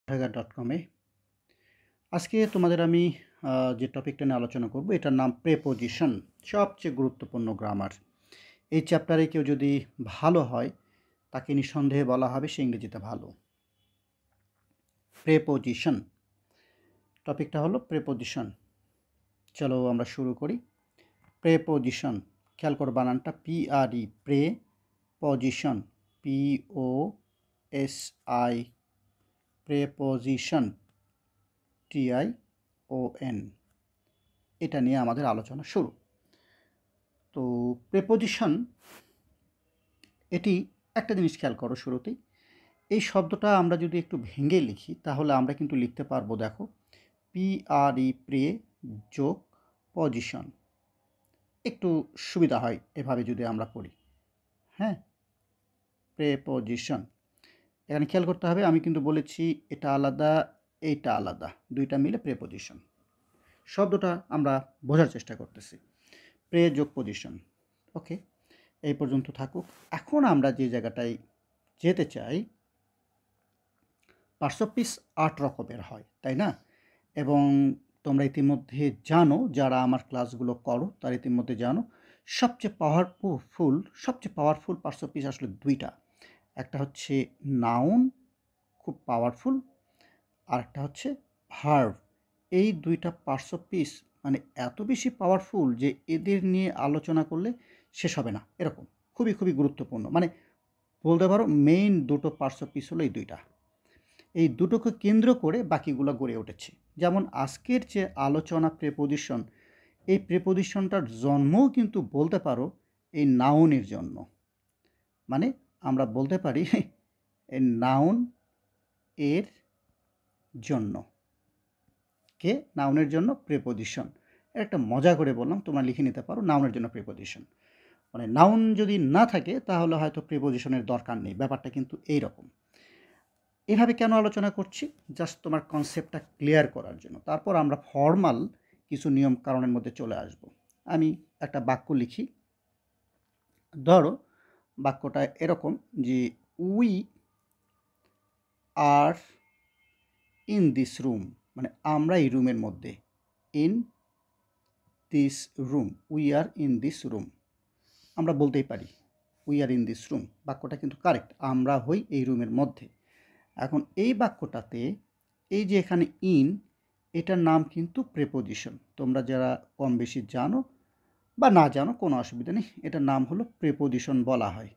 pathagger.com-এ আজকে তোমাদের আমি যে টপিকটা নিয়ে আলোচনা করব এটার নাম প্রেপোজিশন, সবচেয়ে গুরুত্বপূর্ণ গ্রামার। এই চ্যাপ্টারে কেউ যদি ভালো হয় তাকে নিঃসন্দেহে বলা হবে সে ইংরেজিতে ভালো। প্রেপোজিশন টপিকটা হলো প্রেপোজিশন। চলো আমরা শুরু করি। প্রেপোজিশন, খেয়াল করো বানানটা PRE, preposition, POSI, preposition, TION। এটা নিয়ে আমাদের আলোচনা শুরু। তো প্রেপোজিশন, এটি একটা জিনিস খেয়াল করো শুরুতেই, এই শব্দটা আমরা যদি একটু ভেঙে লিখি তাহলে আমরা কিন্তু লিখতে পারবো, দেখো, PRE, প্রে যোগ পজিশন। একটু সুবিধা হয় এভাবে যদি আমরা পড়ি। হ্যাঁ, প্রেপোজিশন। এখানে খেয়াল করতে হবে, আমি কিন্তু বলেছি এটা আলাদা, এইটা আলাদা, দুইটা মিলে প্রেপোজিশন। শব্দটা আমরা বোঝার চেষ্টা করতেছি। প্রে যোগ পজিশন, ওকে, এই পর্যন্ত থাকুক। এখন আমরা যে জায়গাটায় যেতে চাই, পার্টস অফ স্পিচ 8 রকমের হয়, তাই না? এবং তোমরা ইতিমধ্যে জানো, যারা আমার ক্লাসগুলো করো তারা ইতিমধ্যে জানো, সবচেয়ে পাওয়ারফুল পার্টস অফ স্পিচ আসলে দুইটা। একটা হচ্ছে নাউন, খুব পাওয়ারফুল, আর একটা হচ্ছে ভার্ব। এই দুইটা পার্টস অফ স্পিচ মানে এত বেশি পাওয়ারফুল যে এদের নিয়ে আলোচনা করলে শেষ হবে না, এরকম খুবই খুবই গুরুত্বপূর্ণ। মানে বলতে পারো মেইন দুটো পার্টস অফ স্পিচ হলো এই দুইটা। এই দুটোকে কেন্দ্র করে বাকিগুলো গড়ে উঠেছে। যেমন আজকের যে আলোচনা প্রেপোজিশন, এই প্রেপোজিশনটার জন্মও কিন্তু বলতে পারো এই নাউনের জন্য। মানে আমরা বলতে পারি এই নাউন এর জন্য। কে? নাউনের জন্য প্রেপোজিশন। একটা মজা করে বললাম, তোমরা লিখে নিতে পারো নাউনের জন্য প্রেপোজিশন। মানে নাউন যদি না থাকে তাহলে হয়তো প্রেপোজিশনের দরকার নেই, ব্যাপারটা কিন্তু এই রকম। এভাবে কেন আলোচনা করছি, জাস্ট তোমার কনসেপ্টটা ক্লিয়ার করার জন্য। তারপর আমরা ফর্মাল কিছু নিয়ম কারণের মধ্যে চলে আসব। আমি একটা বাক্য লিখি, ধরো বাক্যটা এরকম যে we are in this room, মানে আমরা এই রুমের মধ্যে, in this room, we are in this room. আমরা বলতেই পারি we are in this room, বাক্যটা কিন্তু কারেক্ট, আমরা হই এই রুমের মধ্যে। এখন এই বাক্যটাতে এই যে এখানে ইন, এটার নাম কিন্তু প্রেপোজিশন। তোমরা যারা কম বেশি জানো বা না জানো কোনো অসুবিধা নেই, এটার নাম হলো প্রেপোজিশন বলা হয়।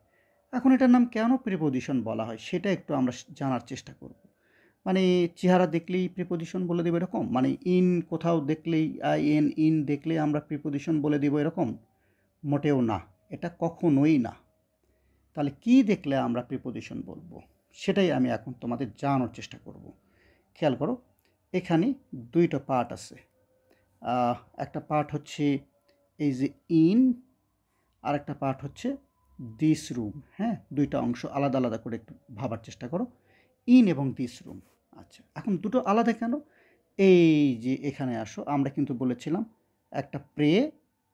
এখন এটার নাম কেন প্রেপোজিশন বলা হয় সেটা একটু আমরা জানার চেষ্টা করব। মানে চেহারা দেখলেই প্রেপোজিশন বলে দেবো এরকম, মানে ইন কোথাও দেখলেই ইন দেখলেই আমরা প্রেপোজিশন বলে দেবো এরকম? মোটেও না, এটা কখনোই না। তাহলে কি দেখলে আমরা প্রিপোজিশন বলবো সেটাই আমি এখন তোমাদের জানানোর চেষ্টা করব। খেয়াল করো, এখানে দুইটা পার্ট আছে। একটা পার্ট হচ্ছে এই যে ইন, আর একটা পার্ট হচ্ছে দিস রুম। হ্যাঁ, দুইটা অংশ আলাদা আলাদা করে একটু ভাবার চেষ্টা করো, ইন এবং দিস রুম। আচ্ছা, এখন দুটো আলাদা কেন? এই যে এখানে আসো, আমরা কিন্তু বলেছিলাম একটা প্রে,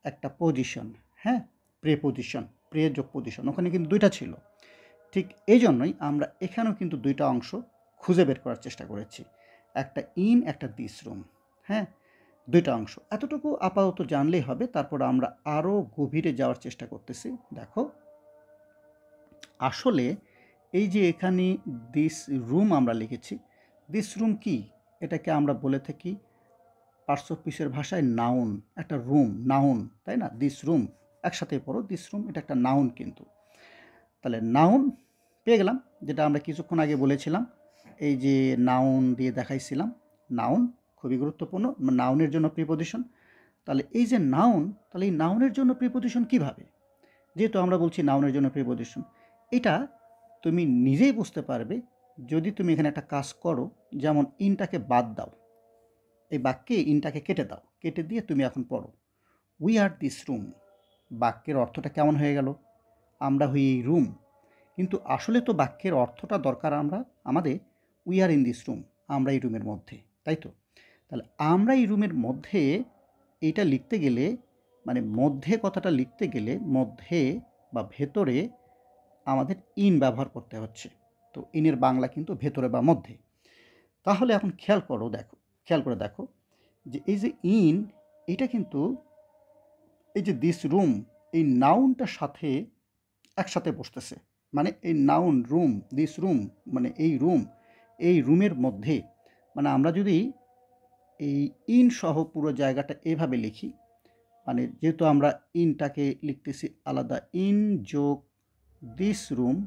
একটা পজিশন। হ্যাঁ, প্রেপোজিশন, প্রে যোগ পজিশন, ওখানে কিন্তু দুইটা ছিল। ঠিক এই জন্যই আমরা এখানেও কিন্তু দুইটা অংশ খুঁজে বের করার চেষ্টা করেছি, একটা ইন, একটা দিস রুম। হ্যাঁ, দুইটা অংশ, এতটুকু আপাতত জানলেই হবে। তারপর আমরা আরও গভীরে যাওয়ার চেষ্টা করতেছি। দেখো, আসলে এই যে এখানে দিস রুম আমরা লিখেছি, দিস রুম কি? এটাকে আমরা বলে থাকি পার্টস অফ স্পিচের ভাষায় নাউন। একটা রুম নাউন, তাই না? দিস রুম একসাথে পড়ো, দিস রুম, এটা একটা নাউন কিন্তু। তাহলে নাউন পেয়ে গেলাম, যেটা আমরা কিছুক্ষণ আগে বলেছিলাম, এই যে নাউন দিয়ে দেখাইছিলাম। নাউন খুবই গুরুত্বপূর্ণ, নাউনের জন্য প্রিপোজিশন। তাহলে এই যে নাউন, তাহলে এই নাউনের জন্য প্রিপোজিশন কিভাবে? যেহেতু আমরা বলছি নাউনের জন্য প্রিপোজিশন, এটা তুমি নিজেই বুঝতে পারবে যদি তুমি এখানে একটা কাজ করো, যেমন ইনটাকে বাদ দাও, এই বাক্যে ইনটাকে কেটে দাও, কেটে দিয়ে তুমি এখন পড়ো উই আর দিস রুম। বাক্যের অর্থটা কেমন হয়ে গেল? আমরা হই এই রুম। কিন্তু আসলে তো বাক্যের অর্থটা দরকার আমাদের we are in this room, আমরা এই রুমের মধ্যে, তাই তো? তাহলে আমরা এই রুমের মধ্যে এইটা লিখতে গেলে, মানে মধ্যে কথাটা লিখতে গেলে মধ্যে বা ভেতরে আমাদের ইন ব্যবহার করতে হচ্ছে। তো ইনের বাংলা কিন্তু ভেতরে বা মধ্যে। তাহলে এখন খেয়াল করে দেখো যে এই যে ইন, এটা কিন্তু এই যে দিস রুম, এই নাউনটার সাথে একসাথে বসতেছে। মানে এই নাউন রুম, দিস রুম মানে এই রুমের মধ্যে, মানে আমরা যদি এই ইন সহ পুরো জায়গাটা এভাবে লিখি, মানে যেহেতু আমরা ইনটাকে লিখতেছি আলাদা, ইন যোগ দিস রুম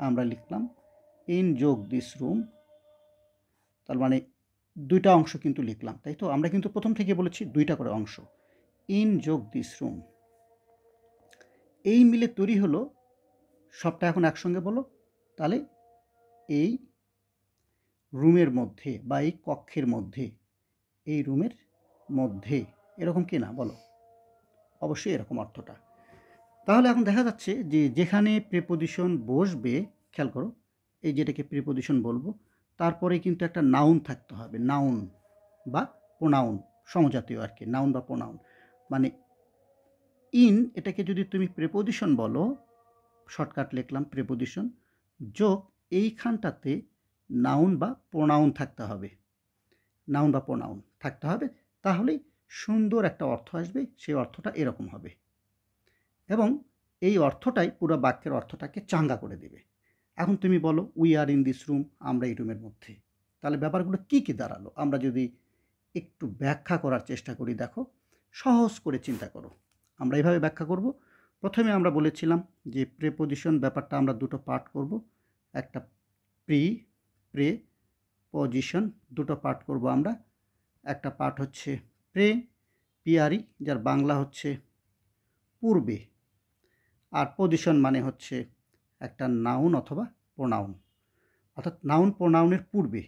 আমরা লিখলাম, ইন যোগ দিস রুম, তার মানে দুইটা অংশ কিন্তু লিখলাম, তাই তো? আমরা কিন্তু প্রথম থেকে বলেছি দুইটা করে অংশ, ইন যোগ দিস রুম, এই মিলে তৈরি হলো সবটা। এখন একসঙ্গে বলো, তাহলে এই রুমের মধ্যে বা এই কক্ষের মধ্যে, এই রুমের মধ্যে, এরকম কি না বলো? অবশ্যই এরকম অর্থটা। তাহলে এখন দেখা যাচ্ছে যে যেখানে প্রিপোজিশন বসবে, খেয়াল করো, এই যেটাকে প্রিপোজিশন বলবো, তারপরে কিন্তু একটা নাউন থাকতে হবে, নাউন বা প্রোনাউন, সমজাতীয় আর কি, নাউন বা প্রোনাউন। মানে ইন, এটাকে যদি তুমি প্রিপোজিশন বলো, শর্টকাট লিখলাম প্রিপোজিশন, যোগ এইখানটাতে নাউন বা প্রোনাউন থাকতে হবে, নাউন বা প্রোনাউন থাকতে হবে, তাহলেই সুন্দর একটা অর্থ আসবে। সেই অর্থটা এরকম হবে এবং এই অর্থটাই পুরো বাক্যের অর্থটাকে চাঙ্গা করে দেবে। এখন তুমি বলো, we are in this room, আমরা এই রুমের মধ্যে। তাহলে ব্যাপারগুলো কী কী দাঁড়ালো আমরা যদি একটু ব্যাখ্যা করার চেষ্টা করি। দেখো, সহজ করে চিন্তা করো, আমরা এইভাবে ব্যাখ্যা করব। প্রথমে আমরা বলেছিলাম যে প্রেপোজিশন ব্যাপারটা আমরা দুটো পার্ট করব, একটা প্রে পজিশন, দুটো পার্ট করব আমরা। একটা পার্ট হচ্ছে প্রে, পিআরই, যার বাংলা হচ্ছে পূর্বে, আর পজিশন মানে হচ্ছে একটা নাউন অথবা প্রোনাউন, অর্থাৎ নাউন প্রোনাউনের পূর্বে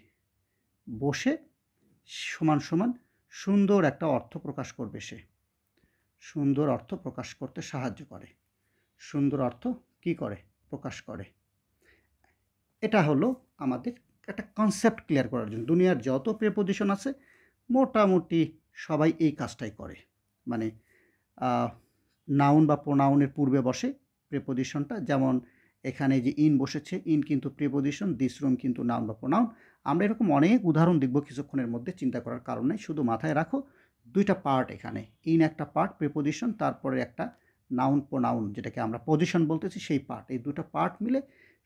বসে সমান সমান সুন্দর একটা অর্থ প্রকাশ করবে, সে সুন্দর অর্থ প্রকাশ করতে সাহায্য করে, সুন্দর অর্থ কি করে, প্রকাশ করে। এটা হলো আমাদের একটা কনসেপ্ট ক্লিয়ার করার জন্য। দুনিয়ার যত প্রিপোজিশন আছে মোটামুটি সবাই এই কাজটাই করে, মানে নাউন বা প্রোনাউনের পূর্বে বসে প্রিপোজিশনটা। যেমন এখানে যে ইন বসেছে, ইন কিন্তু প্রিপোজিশন, দিস রুম কিন্তু নাউন বা প্রোনাউন। আমরা এরকম অনেক উদাহরণ দেখব কিছুক্ষণের মধ্যে, চিন্তা করার কারণ নেই, শুধু মাথায় রাখো দুইটা পার্ট এখানে, ইন একটা পার্ট প্রিপোজিশন, তারপরে একটা নাউন প্রোনাউন যেটাকে আমরা পজিশন বলতেছি সেই পার্ট, এই দুটো পার্ট মিলে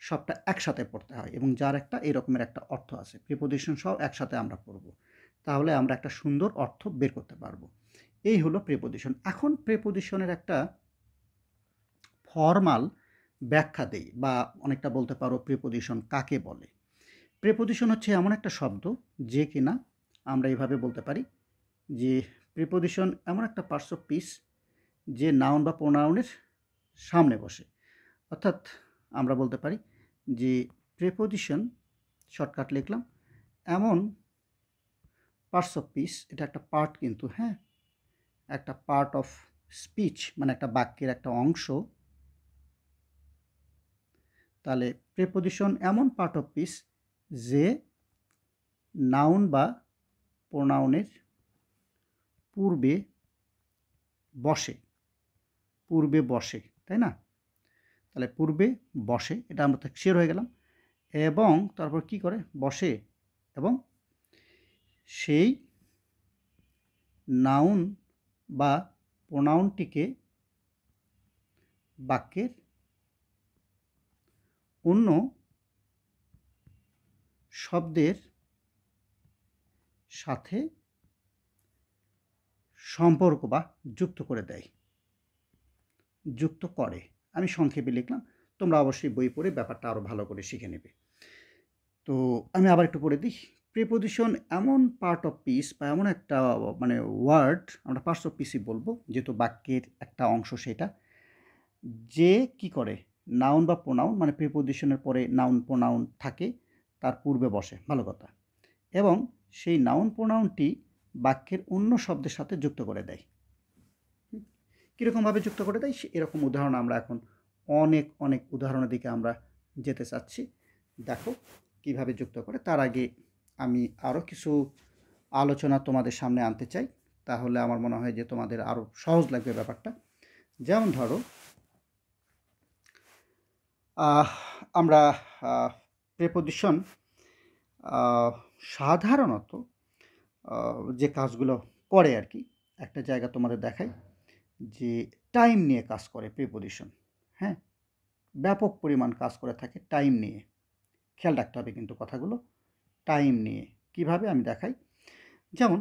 সবটা একসাথে পড়তে হয় এবং যার একটা এরকমের একটা অর্থ আছে, প্রিপোজিশন সহ একসাথে আমরা পড়ব, তাহলে আমরা একটা সুন্দর অর্থ বের করতে পারবো। এই হলো প্রিপোজিশন। এখন প্রিপোজিশনের একটা ফর্মাল ব্যাখ্যা দেই, বা অনেকটা বলতে পারো প্রিপোজিশন কাকে বলে। প্রিপোজিশন হচ্ছে এমন একটা শব্দ যে কিনা আমরা এইভাবে বলতে পারি যে প্রিপোজিশন এমন একটা পার্টস অফ স্পিচ যে নাউন বা প্রোনাউনের সামনে বসে। অর্থাৎ আমরা বলতে পারি যে প্রিপোজিশন, শর্টকাট লিখলাম, এমন পার্টস অফ স্পিচ, এটা একটা পার্ট কিন্তু, হ্যাঁ, একটা পার্ট অফ স্পিচ মানে একটা বাক্যের একটা অংশ। তাহলে প্রিপোজিশন এমন পার্ট অফ স্পিচ যে নাউন বা প্রোনাউনের পূর্বে বসে, তাই না? তাহলে পূর্বে বসে, এটা আমরা তো শিওর হয়ে গেলাম। এবং তারপর কি করে, বসে এবং সেই নাউন বা প্রোনাউনটিকে বাক্যের অন্য শব্দের সাথে সম্পর্ক বা যুক্ত করে দেয়, যুক্ত করে। আমি সংক্ষেপে লিখলাম, তোমরা অবশ্যই বই পড়ে ব্যাপারটা আরও ভালো করে শিখে নেবে। তো আমি আবার একটু পড়ে দিই। প্রিপোজিশন এমন পার্ট অফ স্পিচ বা এমন একটা মানে ওয়ার্ড, আমরা পার্টস অফ স্পিচই বলবো যেহেতু বাক্যের একটা অংশ সেটা, যে কি করে নাউন বা প্রোনাউন, মানে প্রিপোজিশনের পরে নাউন প্রোনাউন থাকে, তার পূর্বে বসে, ভালো কথা, এবং সেই নাউন প্রোনাউনটি বাক্যের অন্য শব্দের সাথে যুক্ত করে দেয়। কীরকমভাবে যুক্ত করে দেয় এরকম উদাহরণ আমরা এখন অনেক উদাহরণের দিকে আমরা যেতে চাচ্ছি। দেখো কিভাবে যুক্ত করে। তার আগে আমি আরও কিছু আলোচনা তোমাদের সামনে আনতে চাই, তাহলে আমার মনে হয় যে তোমাদের আরও সহজ লাগবে ব্যাপারটা। যেমন ধরো আমরা প্রিপোজিশন সাধারণত যে কাজগুলো করে আর কি, একটা জায়গা তোমাদের দেখাই যে টাইম নিয়ে কাজ করে প্রিপোজিশন। হ্যাঁ, ব্যাপক পরিমাণ কাজ করে থাকে টাইম নিয়ে। খেয়াল রাখতে হবে কিন্তু কথাগুলো টাইম নিয়ে। কিভাবে আমি দেখাই। যেমন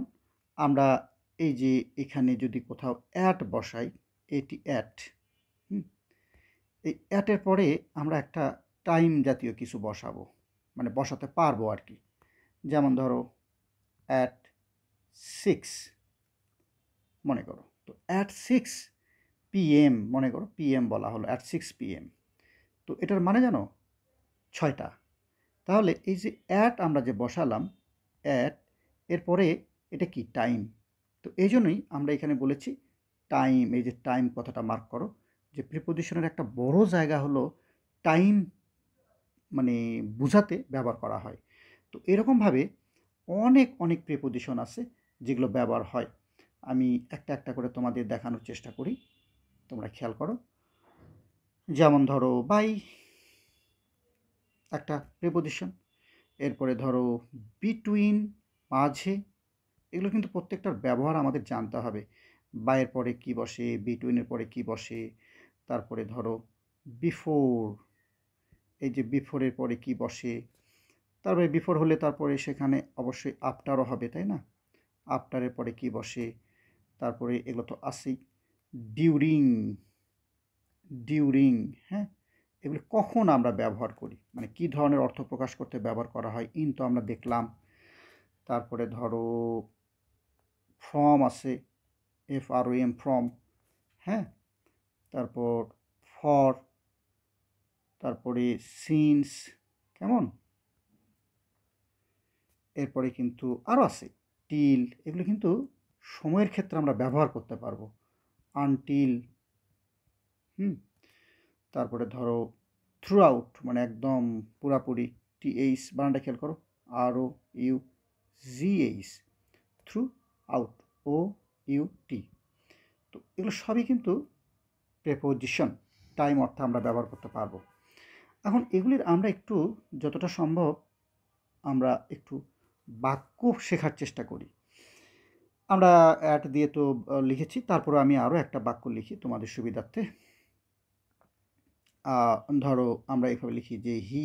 আমরা এই যে এখানে যদি কোথাও অ্যাট বসাই, এটি অ্যাট, এই অ্যাটের পরে আমরা একটা টাইম জাতীয় কিছু বসাবো, মানে বসাতে পারবো আর কি। যেমন ধরো অ্যাট 6 মনে করো, তো অ্যাট 6 PM মনে করো, PM বলা হলো, অ্যাট 6 PM। তো এটার মানে জানো 6টা। তাহলে এই যে অ্যাট আমরা যে বসালাম, অ্যাট এরপরে এটা কি টাইম। তো এই জন্যই আমরা এখানে বলেছি টাইম। এই যে টাইম কথাটা মার্ক করো, যে প্রিপোজিশনের একটা বড় জায়গা হলো টাইম, মানে বোঝাতে ব্যবহার করা হয়। তো এরকমভাবে অনেক অনেক প্রিপোজিশন আছে যেগুলো ব্যবহার হয়। আমি একটা একটা করে তোমাদের দেখানোর চেষ্টা করি, তোমরা খেয়াল করো। যেমন ধরো বাই একটা প্রিপোজিশন, এরপরে ধরো বিটুইন মাঝে, এগুলো কিন্তু প্রত্যেকটার ব্যবহার আমাদের জানতে হবে। বাইয়ের পরে কি বসে, বিটুইনের পরে কি বসে, তারপরে ধরো বিফোর, এই যে বিফোরের পরে কি বসে, তারপরে বিফোর হলে তারপরে সেখানে অবশ্যই আফটারও হবে, তাই না? আফটারের পরে কি বসে, তারপরে এগুলো তো আছেই। ডিউরিং, ডিউরিং, হ্যাঁ, এগুলো কখন আমরা ব্যবহার করি, মানে কি ধরনের অর্থ প্রকাশ করতে ব্যবহার করা হয়, ইন তো আমরা দেখলাম। তারপরে ধরো ফ্রম আছে, FROM, ফ্রম, হ্যাঁ, তারপর ফর, তারপরে সিন্স, কেমন, এরপরে কিন্তু আরও আছে টিল, এগুলো কিন্তু সময়ের ক্ষেত্রে আমরা ব্যবহার করতে পারবো। আনটিল, তারপরে ধরো থ্রু আউট, মানে একদম পুরাপুরি, TH বানানটা খেয়াল করো, ROUGH, থ্রু আউট, OUT। তো এগুলো সবই কিন্তু প্রেপোজিশন, টাইম অর্থে আমরা ব্যবহার করতে পারবো। এখন এগুলির আমরা একটু যতটা সম্ভব আমরা একটু বাক্য শেখার চেষ্টা করি। আমরা অ্যাট দিয়ে তো লিখেছি, তারপরে আমি আরও একটা বাক্য লিখি তোমাদের সুবিধার্থে। ধরো আমরা এইভাবে লিখি যে হি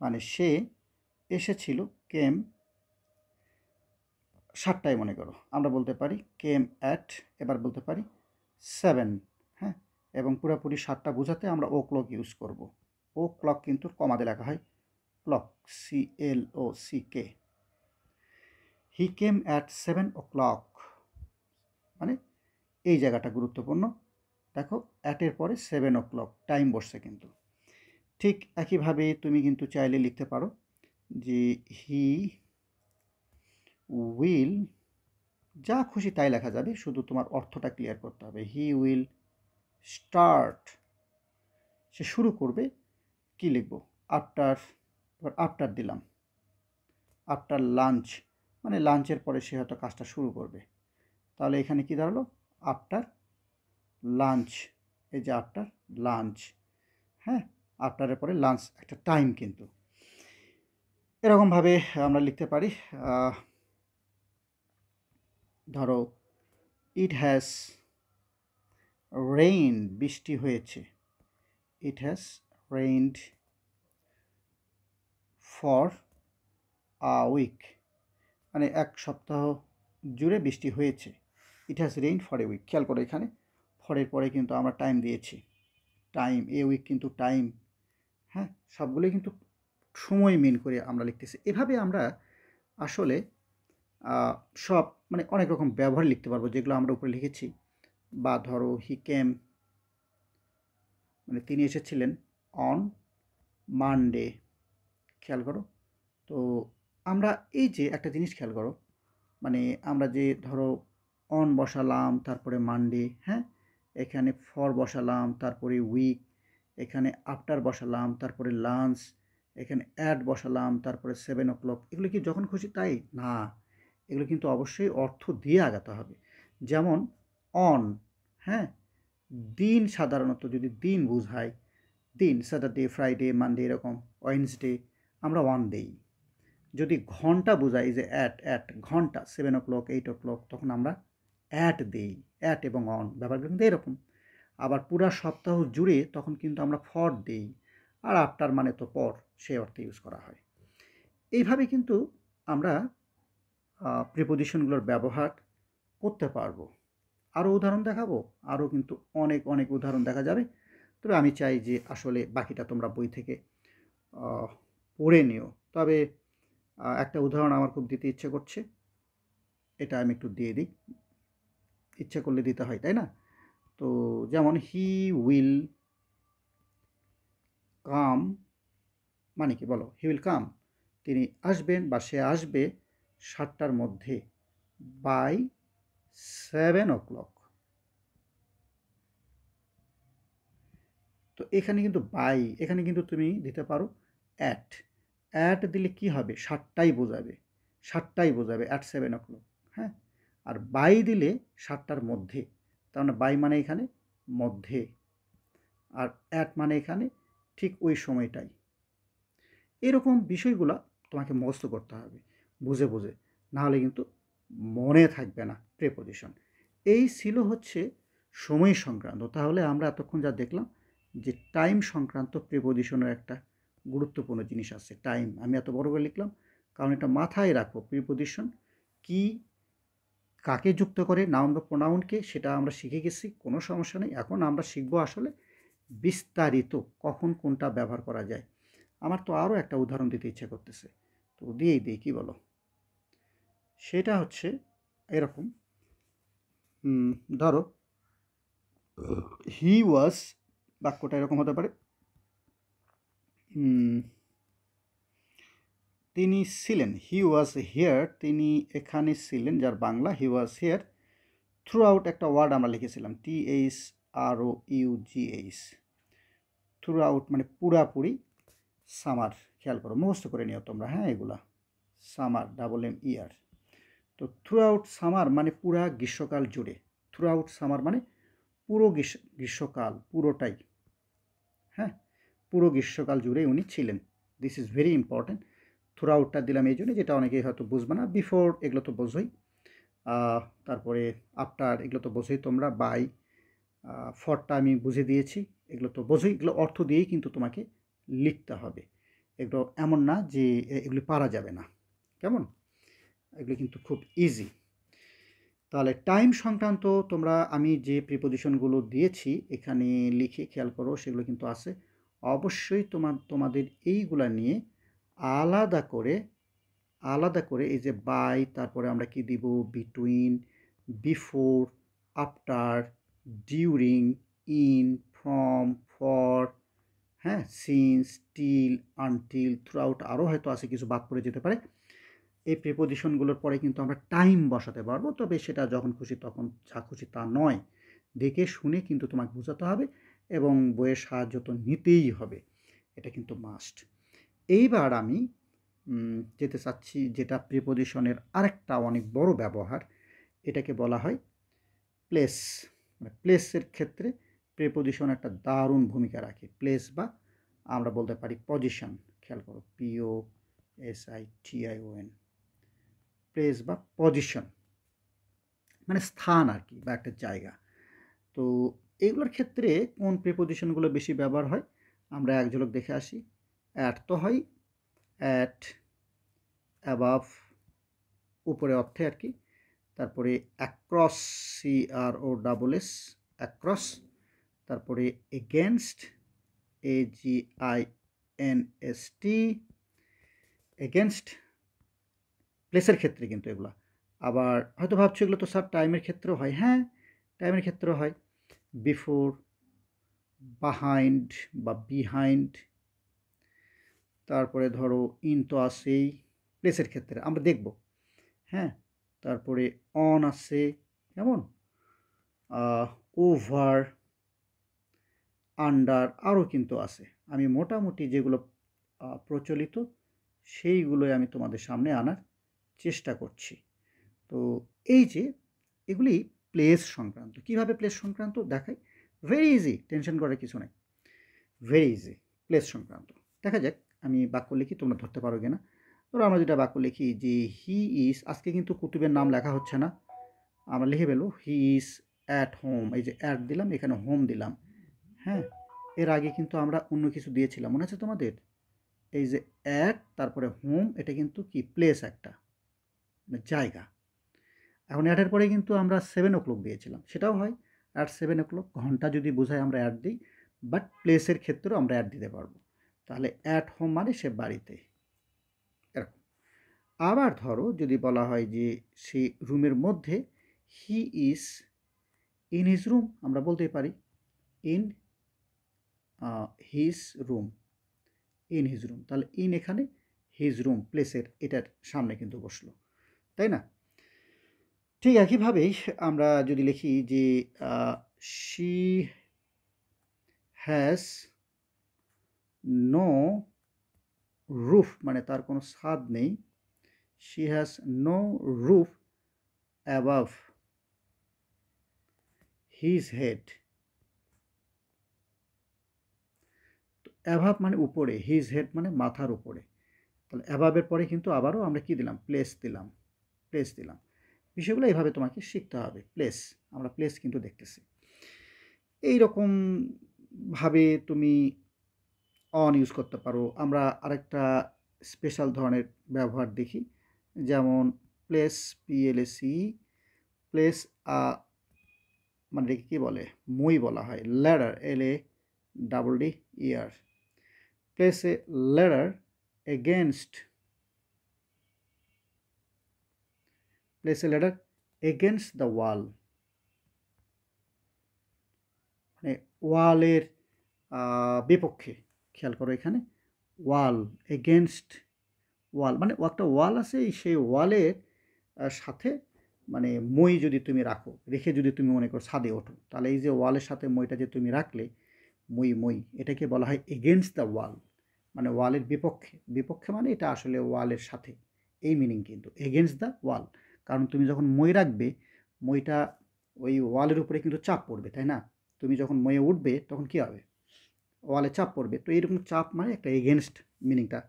মানে সে এসেছিল, কেম 7টায় মনে করো, আমরা বলতে পারি কেম অ্যাট, এবার বলতে পারি 7, হ্যাঁ, এবং পুরোপুরি 7টা বোঝাতে আমরা ও ক্লক ইউজ করব। ও ক্লক কিন্তু কমাতে লেখা হয় clock, CLOCK। He came at 7 o'clock, মানে এই জায়গাটা গুরুত্বপূর্ণ। দেখো অ্যাটের পরে 7 o'clock টাইম বসছে কিন্তু। ঠিক একইভাবে তুমি কিন্তু চাইলে লিখতে পারো যে হি উইল, যা খুশি তাই লেখা যাবে, শুধু তোমার অর্থটা ক্লিয়ার করতে হবে। হি উইল স্টার্ট, সে শুরু করবে, কি লিখব, আফটার, আফটার দিলাম, আফটার লাঞ্চ, মানে লাঞ্চের পরে সে হয়তো কাজটা শুরু করবে। তাহলে এখানে কি দাঁড়ালো, আফটার লাঞ্চ, এই যে আফটার লাঞ্চ, হ্যাঁ, আফটারের পরে লাঞ্চ একটা টাইম কিন্তু। এরকমভাবে আমরা লিখতে পারি। ধরো ইট হ্যাজ রেইন, বৃষ্টি হয়েছে, it has rained for a week, মানে এক সপ্তাহ জুড়ে বৃষ্টি হয়েছে। It has rain for a week, খেয়াল করো এখানে ফরের পরে কিন্তু আমরা টাইম দিয়েছি, টাইম, এ উইক কিন্তু টাইম, হ্যাঁ, সবগুলোই কিন্তু সময় মিন করে আমরা লিখতেছি। এভাবে আমরা আসলে সব মানে অনেক রকম ব্যবহার লিখতে পারবো যেগুলো আমরা উপরে লিখেছি। বা ধরো হি কেম, মানে তিনি এসেছিলেন অন মানডে, খেয়াল করো। তো আমরা এই যে একটা জিনিস খেয়াল করো, মানে আমরা যে ধরো অন বসালাম, তারপরে মানডে, হ্যাঁ, এখানে ফর বসালাম, তারপরে উইক, এখানে আফটার বসালাম, তারপরে লাঞ্চ, এখানে অ্যাট বসালাম, তারপরে 7 o'clock, এগুলো কি যখন খুশি তাই না, এগুলো কিন্তু অবশ্যই অর্থ দিয়ে আগাতে হবে। যেমন অন, হ্যাঁ, দিন, সাধারণত যদি দিন বোঝায়, দিন স্যাটারডে, ফ্রাইডে, মানডে, এরকম ওয়েডনেসডে, আমরা ওয়ান দেই। যদি ঘন্টা বোঝাই যে অ্যাট ঘন্টা 7 o'clock 8 o'clock তখন আমরা অ্যাট দেই, অ্যাট এবং অন ব্যবহারগুলো কিন্তু এরকম। আবার পুরা সপ্তাহ জুড়ে তখন কিন্তু আমরা ফর দেই, আর আফটার মানে তো পর, সে অর্থে ইউজ করা হয়। এইভাবে কিন্তু আমরা প্রিপোজিশনগুলোর ব্যবহার করতে পারবো। আরও উদাহরণ দেখাবো, আরও কিন্তু অনেক অনেক উদাহরণ দেখা যাবে। তবে আমি চাই যে আসলে বাকিটা তোমরা বই থেকে পড়ে নিও। তবে একটা উদাহরণ আমার খুব দিতে ইচ্ছে করছে, এটা আমি একটু দিয়ে দিই, ইচ্ছে করলে দিতে হয় তাই না? তো যেমন হি উইল কাম মানে কি বলো, হি উইল কাম, তিনি আসবেন বা সে আসবে 7টার মধ্যে, বাই 7 o'clock। তো এখানে কিন্তু বাই, এখানে কিন্তু তুমি দিতে পারো অ্যাট। অ্যাট দিলে কি হবে, 7টাই বোঝাবে, 7টাই বোঝাবে, অ্যাট 7 o'clock। হ্যাঁ, আর বাই দিলে 7টার মধ্যে, তার মানে বাই মানে এখানে মধ্যে, আর অ্যাট মানে এখানে ঠিক ওই সময়টাই। এরকম বিষয়গুলো তোমাকে মুখস্থ করতে হবে বুঝে বুঝে, নাহলে কিন্তু মনে থাকবে না প্রিপোজিশন। এই ছিল হচ্ছে সময় সংক্রান্ত। তাহলে আমরা এতক্ষণ যা দেখলাম যে টাইম সংক্রান্ত প্রিপোজিশনের একটা গুরুত্বপূর্ণ জিনিস আছে টাইম। আমি এত বড় করে লিখলাম কারণ এটা মাথায় রাখো, প্রিপোজিশন কি, কাকে যুক্ত করে, নাউন বা প্রোনাউনকে, সেটা আমরা শিখে গেছি, কোনো সমস্যা নেই। এখন আমরা শিখবো আসলে বিস্তারিত কখন কোনটা ব্যবহার করা যায়। আমার তো আরও একটা উদাহরণ দিতে ইচ্ছে করতেছে, তো দিয়েই দিই, কী বলো? সেটা হচ্ছে এরকম, ধরো হি ওয়াজ, বাক্যটা এরকম হতে পারে, তিনি ছিলেন, হি ওয়াজ হিয়ার, তিনি এখানে ছিলেন, যার বাংলা হি ওয়াজ হিয়ার থ্রু আউট, একটা ওয়ার্ড আমরা লিখেছিলাম THROUGH, থ্রু আউট মানে পুরাপুরি, সামার, খেয়াল করো, মুখস্থ করে নিও তোমরা, হ্যাঁ এগুলা, সামার MR। তো থ্রু আউট সামার মানে পুরা গ্রীষ্মকাল জুড়ে, থ্রু আউট সামার মানে পুরো গ্রীষ্মকাল, পুরোটাই, হ্যাঁ পুরো গ্রীষ্মকাল জুড়ে উনি ছিলেন। This is very important. Through আউটটা দিলাম এই জন্য, যেটা অনেকেই হয়তো বুঝবে না। বিফোর এগুলো তো বোঝোই, তারপরে আফটার এগুলো তো বোঝোই তোমরা, বাই, ফরটা আমি বুঝে দিয়েছি, এগুলো তো বোঝোই, এগুলো অর্থ দিয়েই কিন্তু তোমাকে লিখতে হবে। এগুলো এমন না যে এগুলি পারা যাবে না, কেমন, এগুলো কিন্তু খুব ইজি। তাহলে টাইম সংক্রান্ত তোমরা আমি যে প্রিপোজিশনগুলো দিয়েছি এখানে লিখে খেয়াল করো, সেগুলো কিন্তু আছে। অবশ্যই তোমাদের এইগুলা নিয়ে আলাদা করে এই যে বাই, তারপরে আমরা কি দিব, between, before, after, during, in, from, for, হ্যাঁ, since, till, until, throughout, আরও হয়তো আছে কিছু বাদ পড়ে যেতে পারে। এই প্রিপোজিশনগুলোর পরে কিন্তু আমরা টাইম বসাতে পারবো, তবে সেটা যখন খুশি তখন যা খুশি তা নয়, দেখে শুনে কিন্তু তোমাকে বোঝাতে হবে এবং বইয়ের সাহায্য তো নিতেই হবে, এটা কিন্তু মাস্ট। এইবার আমি যেতে চাচ্ছি যেটা প্রিপোজিশনের আরেকটা অনেক বড় ব্যবহার, এটাকে বলা হয় প্লেস। মানে প্লেসের ক্ষেত্রে প্রিপোজিশন একটা দারুণ ভূমিকা রাখে। প্লেস বা আমরা বলতে পারি পজিশন, খেয়াল করো, POSITION, প্লেস বা পজিশন মানে স্থান আর কি, বা একটা জায়গা। তো এগুলোর ক্ষেত্রে কোন প্রিপোজিশনগুলো বেশি ব্যবহার হয় আমরা এক ঝলক দেখে আসি। অ্যাট তো হয়, অ্যাট, অ্যাবাভ, উপরে অর্থে আর কি। তারপরে অ্যাক্রস, CROSS, অ্যাক্রস। তারপরে এগেনস্ট, AGINST, এগেনস্ট। প্লেসের ক্ষেত্রে কিন্তু এগুলো, আবার হয়তো ভাবছো এগুলো তো স্যার টাইমের ক্ষেত্রেও হয়, হ্যাঁ টাইমের ক্ষেত্রেও হয়, বিফোর, বাহাইন্ড বা বিহাইন্ড। তারপরে ধরো ইন তো আসেই প্লেসের ক্ষেত্রে, আমরা দেখব, হ্যাঁ। তারপরে অন আছে, কেমন, ওভার, আন্ডার, আরও কিন্তু আছে। আমি মোটামুটি যেগুলো প্রচলিত সেইগুলোই আমি তোমাদের সামনে আনার চেষ্টা করছি। তো এই যে এগুলি প্লেস সংক্রান্ত, কিভাবে প্লেস সংক্রান্ত দেখাই, ভেরি ইজি, টেনশন করার কিছু নাই, ভেরি ইজি। প্লেস সংক্রান্ত দেখা যাক, আমি বাক্য লিখি, তোমরা ধরতে পারো কিনা। ধরো আমরা যেটা বাক্য লিখি যে হি ইজ, আজকে কিন্তু কুতুবের নাম লেখা হচ্ছে না, আমরা লিখে ফেলবো হি ইজ অ্যাট হোম। এই যে অ্যাট দিলাম, এখানে হোম দিলাম। হ্যাঁ, এর আগে কিন্তু আমরা অন্য কিছু দিয়েছিলাম, মনে আছে তোমাদের? এই যে অ্যাট তারপরে হোম, এটা কিন্তু কি প্লেস, একটা মানে জায়গা। এখন অ্যাটের পরে কিন্তু আমরা 7 o'clock দিয়েছিলাম, সেটাও হয়। অ্যাট 7 o'clock ঘন্টা যদি বোঝায় আমরা অ্যাট দিই, বাট প্লেসের ক্ষেত্রেও আমরা অ্যাট দিতে পারবো। তাহলে অ্যাট হোম মানে সে বাড়িতে, এরকম। আবার ধরো যদি বলা হয় যে সে রুমের মধ্যে, he is in his room, আমরা বলতেই পারি in his room, in his room. তাহলে ইন এখানে, হিজ রুম প্লেসের এটার সামনে কিন্তু বসলো, তাই না? ঠিক একইভাবেই আমরা যদি লিখি যে শি হ্যাজ নো রুফ, মানে তার কোনো ছাদ নেই। She has no roof above his head. Above মানে উপরে, হিজ হেড মানে মাথার উপরে। তাহলে অ্যাভাবের পরে কিন্তু আবারও আমরা কি দিলাম, প্লেস দিলাম, প্লেস দিলাম। বিষয়গুলো এইভাবে তোমাকে শিখতে হবে। প্লেস, আমরা প্লেস কিন্তু দেখতেছি। এইরকম ভাবে তুমি অন ইউজ করতে পারো। আমরা আরেকটা স্পেশাল ধরনের ব্যবহার দেখি, যেমন প্লেস, পিএলএসি, প্লেস মানে কি বলে, মই বলা হয়, ladder, LADDER, place a ladder against, place a ladder against the wall, মানে ওয়ালের বিপক্ষে। খেয়াল করো এখানে ওয়াল, এগেনস্ট ওয়াল, মানে একটা ওয়াল আছে, সেই ওয়ালের সাথে মানে মই যদি তুমি রাখো, রেখে যদি তুমি মনে করো ছাদে ওঠো, তাহলে এই যে ওয়ালের সাথে মইটা যে তুমি রাখলে, মই এটাকে বলা হয় এগেনস্ট দ্য ওয়াল, মানে ওয়ালের বিপক্ষে। বিপক্ষে মানে এটা আসলে ওয়ালের সাথে, এই মিনিং কিন্তু এগেনস্ট দ্য ওয়াল। কারণ তুমি যখন মই রাখবে, মইটা ওই ওয়ালের উপরে কিন্তু চাপ পড়বে, তাই না? তুমি যখন ময়ে উঠবে তখন কী হবে, ওয়ালে চাপ পড়বে। তো এইরকম চাপ মানে একটা এগেনস্ট মিনিংটা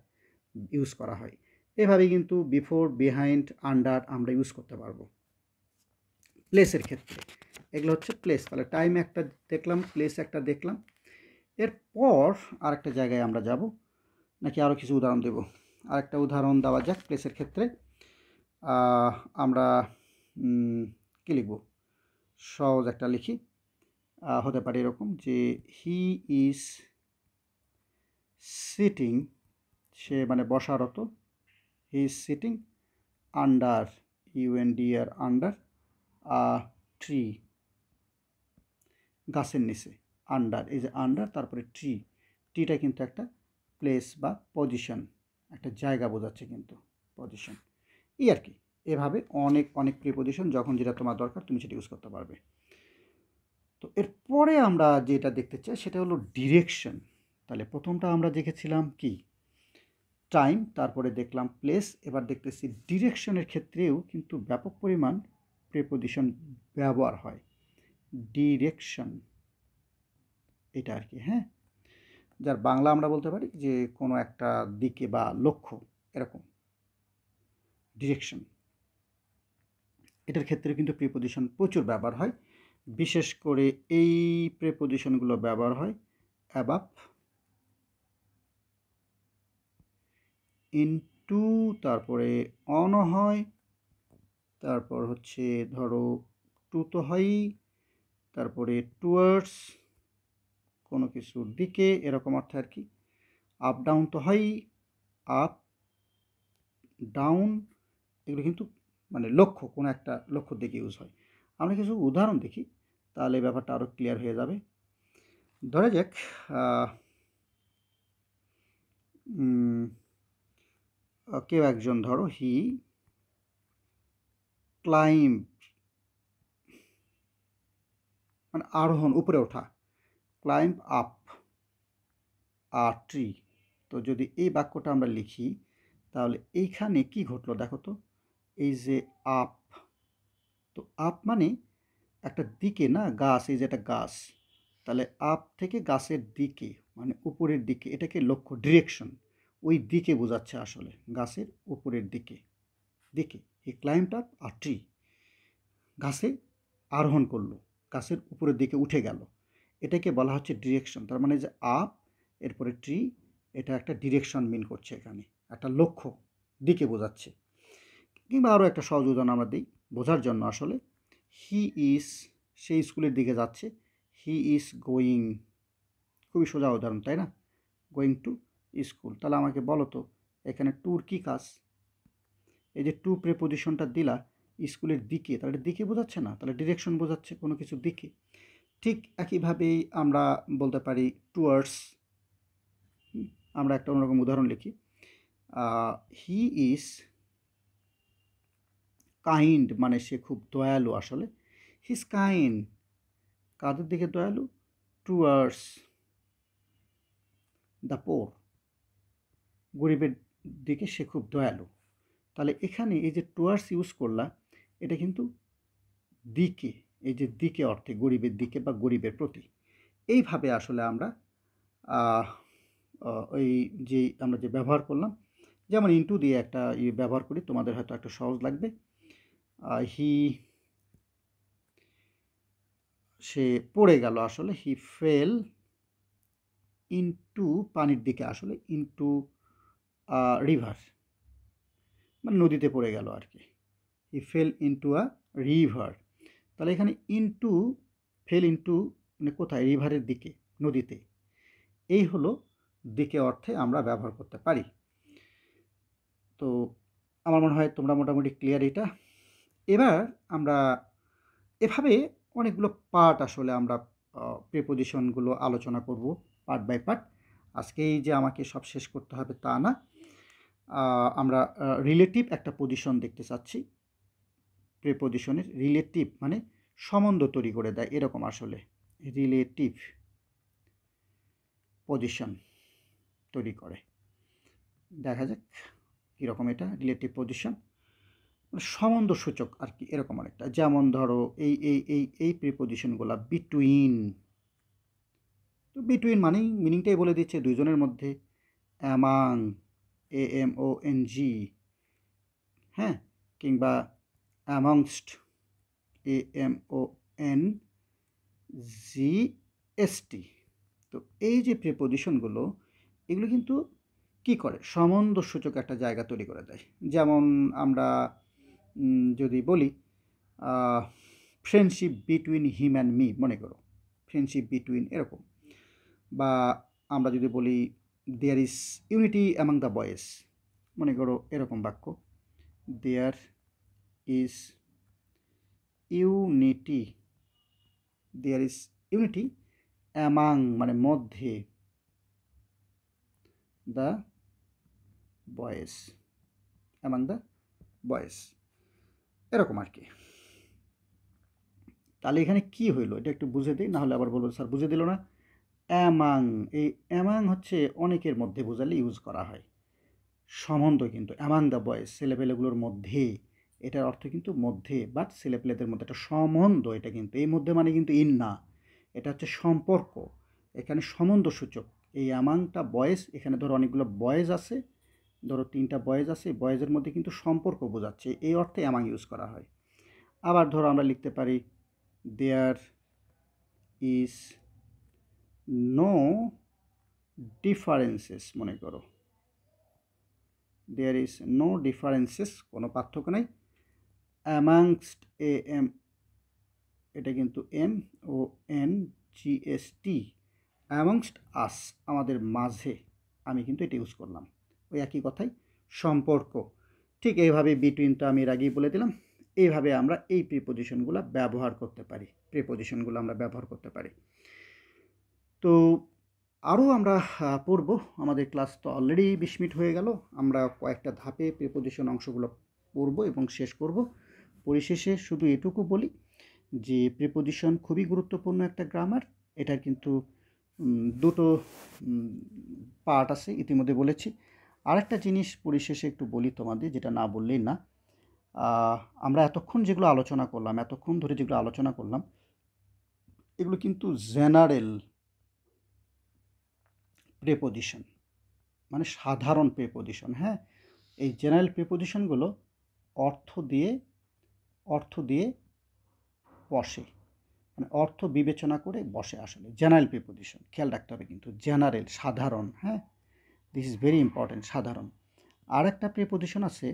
ইউজ করা হয়। এভাবে কিন্তু বিফোর, বিহাইন্ড, আন্ডার আমরা ইউজ করতে পারবো প্লেসের ক্ষেত্রে। এগুলো হচ্ছে প্লেস। তাহলে টাইম একটা দেখলাম, প্লেস একটা দেখলাম। এরপর আরেকটা জায়গায় আমরা যাব, নাকি আরও কিছু উদাহরণ দেব? আরেকটা উদাহরণ দেওয়া যাক প্লেসের ক্ষেত্রে। আমরা কী লিখব, সহজ একটা লিখি। হতে পারে এরকম যে হি ইজ সিটিং, সে মানে বসারত, he is sitting under, UNDER, under a tree, গাছের নিচে। আন্ডার, এই যে আন্ডার তারপরে ট্রি, ট্রিটা কিন্তু একটা প্লেস বা পজিশন, একটা জায়গা বোঝাচ্ছে কিন্তু, পজিশন। এই আর কি। এভাবে অনেক অনেক প্রিপজিশন, যখন যেটা তোমার দরকার তুমি সেটা ইউজ করতে পারবে। তো এরপরে আমরা যেটা দেখতে চাই সেটা হলো ডিরেকশন। তাহলে প্রথমটা আমরা দেখেছিলাম কি, টাইম, তারপরে দেখলাম প্লেস, এবার দেখতেছি ডিরেকশনের ক্ষেত্রেও কিন্তু ব্যাপক পরিমাণ প্রিপজিশন ব্যবহার হয়। ডিরেকশন এটা আর কি, হ্যাঁ, যার বাংলা আমরা বলতে পারি যে কোনো একটা দিকে বা লক্ষ্য, এরকম ডিরেকশন। এটার ক্ষেত্রে কিন্তু প্রিপজিশন প্রচুর ব্যবহার হয়। বিশেষ করে এই প্রিপজিশনগুলো ব্যবহার হয় অ্যাবাভ, ইনটু, তারপরে অন হয়, তারপর হচ্ছে ধরো টু তো হয়ই, তারপরে টুয়ার্ডস, কোনো কিছুর দিকে, এরকম অর্থে আর কি। আপ ডাউন তো হয়ই, আপ ডাউন, এগুলো কিন্তু মানে লক্ষ্য, কোনো একটা লক্ষ্যর দিকে ইউজ হয়। আমরা কিছু উদাহরণ দেখি, তাহলে ব্যাপারটা আরও ক্লিয়ার হয়ে যাবে। ধরা যাক কেউ একজন, ধরো হি ক্লাইম্ব, মানে আরোহণ, উপরে ওঠা, ক্লাইম্ব আপ আ ট্রি। তো যদি এই বাক্যটা আমরা লিখি, তাহলে এইখানে কি ঘটলো দেখো তো, এই যে আপ, তো আপ মানে একটা দিকে না, গাছ, এই যে একটা গাছ, তাহলে আপ থেকে গাছের দিকে মানে উপরের দিকে, এটাকে লক্ষ্য, ডিরেকশন। ওই দিকে বোঝাচ্ছে আসলে, গাছের উপরের দিকে। হি ক্লাইম্বড আপ আ ট্রি, গাছে আরোহণ করলো, গাছের উপরের দিকে উঠে গেল। এটাকে বলা হচ্ছে ডিরেকশন। তার মানে যে আপ এরপরে ট্রি, এটা একটা ডিরেকশন মিন করছে, এখানে একটা লক্ষ্য, দিকে বোঝাচ্ছে। কিংবা আরও একটা সহজ উদাহরণ আমরা দিই বোঝার জন্য আসলে, হি ইজ, সেই স্কুলের দিকে যাচ্ছে, হি ইজ গোয়িং, খুবই সোজা উদাহরণ তাই না, গোয়িং টু স্কুল। তাহলে আমাকে বলো তো এখানে টুর কী কাজ? এই যে টু প্রেপোজিশনটা দিলা স্কুলের দিকে, তাহলে দিকে বোঝাচ্ছে না, তাহলে ডিরেকশন বোঝাচ্ছে কোনো কিছুর দিকে। ঠিক একইভাবেই আমরা বলতে পারি টুয়ার্ডস। আমরা একটা অন্যরকম উদাহরণ লিখি, হি ইজ কাইন্ড, মানে সে খুব দয়ালু আসলে, হি ইজ কাইন্ড, কাদের দিকে দয়ালু? টুয়ার্ডস দ্য পোর, গরিবের দিকে সে খুব দয়ালু। তাহলে এখানে এই যে টুয়ার্ডস ইউজ করলা, এটা কিন্তু দিকে, এই যে দিকে অর্থে গরিবের দিকে বা গরিবের প্রতি। এইভাবে আসলে আমরা ওই যে আমরা যে ব্যবহার করলাম, যেমন ইনটু দিয়ে একটা ব্যবহার করি, তোমাদের হয়তো একটু সহজ লাগবে। হি, সে পড়ে গেল আসলে, হি ফেল ইনটু, পানির দিকে আসলে, ইনটু রিভার, মানে নদীতে পড়ে গেল আর কি। হি ফেল ইনটু আ রিভার। তাহলে এখানে ইনটু, ফেল ইনটু মানে কোথায়? রিভারের দিকে, নদীতে। এই হলো দিকে অর্থে আমরা ব্যবহার করতে পারি। তো আমার মনে হয় তোমরা মোটামুটি ক্লিয়ার এটা। এবার আমরা এভাবে অনেকগুলো পার্ট আসলে আমরা প্রিপোজিশনগুলো আলোচনা করব পার্ট বাই পার্ট। আজকেই যে আমাকে সব শেষ করতে হবে তা না। আমরা রিলেটিভ একটা পজিশন দেখতে চাচ্ছি। প্রিপোজিশনের রিলেটিভ মানে সম্বন্ধ তৈরি করে দেয় এরকম আসলে, রিলেটিভ পজিশন তৈরি করে। দেখা যাক কীরকম এটা রিলেটিভ পজিশন, সম্বন্ধ সূচক আর কি, এরকম অনেকটা। যেমন ধরো এই এই এই এই প্রিপোজিশনগুলো, বিটুইন, তো বিটুইন মানেই মিনিংটাই বলে দিচ্ছে দুইজনের মধ্যে। অ্যামাং, AMONG, হ্যাঁ, কিংবা অ্যামংস্ট, AMONGST। তো এই যে প্রিপোজিশনগুলো, এগুলো কিন্তু কি করে? সম্বন্ধ সূচক একটা জায়গা তৈরি করে দেয়। যেমন আমরা যদি বলি friendship between him and me, মনে করো ফ্রেন্ডশিপ বিটুইন, এরকম। বা আমরা যদি বলি there is unity among the boys, মনে করো এরকম বাক্য, there is unity, there is unity among মানে মধ্যে, the boys, among the boys, এরকম আর কি। তাহলে এখানে কি হইলো এটা একটু বুঝে দিই, নাহলে আবার বলবো স্যার বুঝে দিল না। অ্যামাং, এই অ্যামাং হচ্ছে অনেকের মধ্যে বোঝালে ইউজ করা হয়। সম্বন্ধ কিন্তু অ্যামাং দ্য বয়েজ, ছেলেপেলেগুলোর মধ্যে, এটার অর্থ কিন্তু মধ্যে, বাট ছেলেপেলেদের মধ্যে একটা সম্বন্ধ। এটা কিন্তু এই মধ্যে মানে কিন্তু ইন না, এটা হচ্ছে সম্পর্ক। এখানে সম্বন্ধ সূচক এই অ্যামাংটা বয়েজ, এখানে ধরো অনেকগুলো বয়েজ আছে, ধরো 3টা বয়েজ আছে, বয়েজের মধ্যে কিন্তু সম্পর্ক বোঝাচ্ছে, এই অর্থে অ্যামাং ইউজ করা হয়। আবার ধরো আমরা লিখতে পারি দেয়ার ইজ নো ডিফারেন্সেস, মনে করো দেয়ার ইজ নো ডিফারেন্সেস, কোনো পার্থক্য নেই, অ্যামাংস্ট, এটা কিন্তু MONGST, অ্যামাংস্ট আস, আমাদের মাঝে, আমি কিন্তু এটা ইউজ করলাম, ওই একই কথাই, সম্পর্ক। ঠিক এইভাবে বিটুইনটা আমি এর আগেই বলে দিলাম। এইভাবে আমরা এই প্রিপোজিশনগুলো ব্যবহার করতে পারি, তো আরও আমরা পড়ব। আমাদের ক্লাস তো অলরেডি 20 মিনিট হয়ে গেল। আমরা কয়েকটা ধাপে প্রিপোজিশন অংশগুলো পড়ব এবং শেষ করব। পরিশেষে শুধু এটুকু বলি যে প্রিপোজিশন খুবই গুরুত্বপূর্ণ একটা গ্রামার। এটার কিন্তু দুটো পার্ট আছে, ইতিমধ্যে বলেছি। আরেকটা জিনিস পরিশেষে একটু বলি তোমাদের, যেটা না বললেই না। আমরা এতক্ষণ ধরে যেগুলো আলোচনা করলাম, এগুলো কিন্তু জেনারেল প্রিপোজিশন, মানে সাধারণ প্রিপোজিশন, হ্যাঁ? এই জেনারেল প্রিপোজিশনগুলো অর্থ দিয়ে বসে, মানে অর্থ বিবেচনা করে বসে আসলে। জেনারেল প্রিপোজিশন খেয়াল রাখতে হবে কিন্তু, জেনারেল সাধারণ, হ্যাঁ? দিস ইজ ভেরি ইম্পর্টেন্ট, সাধারণ। আর একটা প্রিপোজিশন আছে,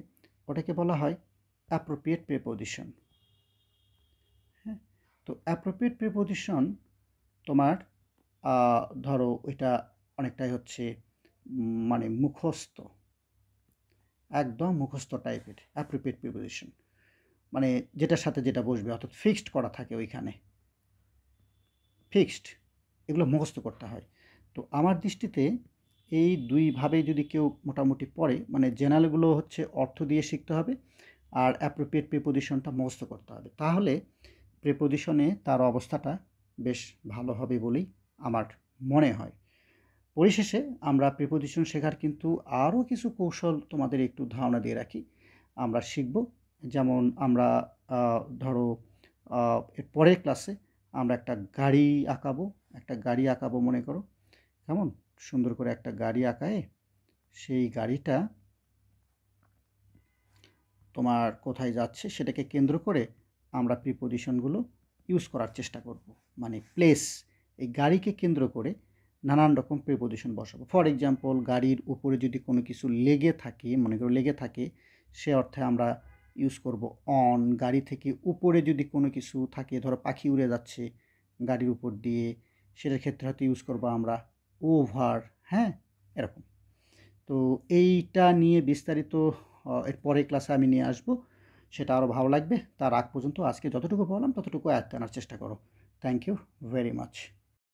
ওটাকে বলা হয় অ্যাপ্রোপ্রিয়েট প্রিপোজিশন, হ্যাঁ? তো অ্যাপ্রোপ্রিয়েট প্রিপোজিশন তোমার ধরো ওইটা অনেকটাই হচ্ছে মানে মুখস্থ, একদম মুখস্থ টাইপের অ্যাপ্রোপ্রিয়েট প্রিপোজিশন, মানে যেটার সাথে যেটা বসবে অর্থাৎ ফিক্সড করা থাকে ওইখানে, ফিক্সড, এগুলো মুখস্থ করতে হয়। তো আমার দৃষ্টিতে এই দুইভাবে যদি কেউ মোটামুটি পড়ে, মানে জেনারেলগুলো হচ্ছে অর্থ দিয়ে শিখতে হবে, আর অ্যাপ্রোপ্রিয়েট প্রিপোজিশনটা মুখস্থ করতে হবে, তাহলে প্রিপোজিশনে তার অবস্থাটা বেশ ভালো হবে বলেই আমার মনে হয়। পরিশেষে আমরা প্রিপোজিশন শেখার কিন্তু আরও কিছু কৌশল তোমাদের একটু ধারণা দিয়ে রাখি, আমরা শিখব। যেমন আমরা ধরো এর পরের ক্লাসে আমরা একটা গাড়ি আঁকাবো মনে করো, কেমন সুন্দর করে একটা গাড়ি আঁকায়, সেই গাড়িটা তোমার কোথায় যাচ্ছে সেটাকে কেন্দ্র করে আমরা প্রিপোজিশনগুলো ইউজ করার চেষ্টা করব। মানে প্লেস, এই গাড়িকে কেন্দ্র করে নানান রকম প্রিপোজিশন বসাবো। ফর এক্সাম্পল, গাড়ির উপরে যদি কোনো কিছু লেগে থাকে, মনে করো লেগে থাকে, সে অর্থে আমরা ইউজ করব অন। গাড়ি থেকে উপরে যদি কোনো কিছু থাকে, ধরো পাখি উড়ে যাচ্ছে গাড়ির উপর দিয়ে, সেটার ক্ষেত্রে হয়তো ইউজ করবো আমরা ওভার, হ্যাঁ? এরকম। তো এইটা নিয়ে বিস্তারিত এর পরের ক্লাসে আমি নিয়ে আসব, সেটা আরও ভালো লাগবে। তার আগ পর্যন্ত আজকে যতটুকু বললাম ততটুকু আয়ত্তে আনার চেষ্টা করো। Thank you very much.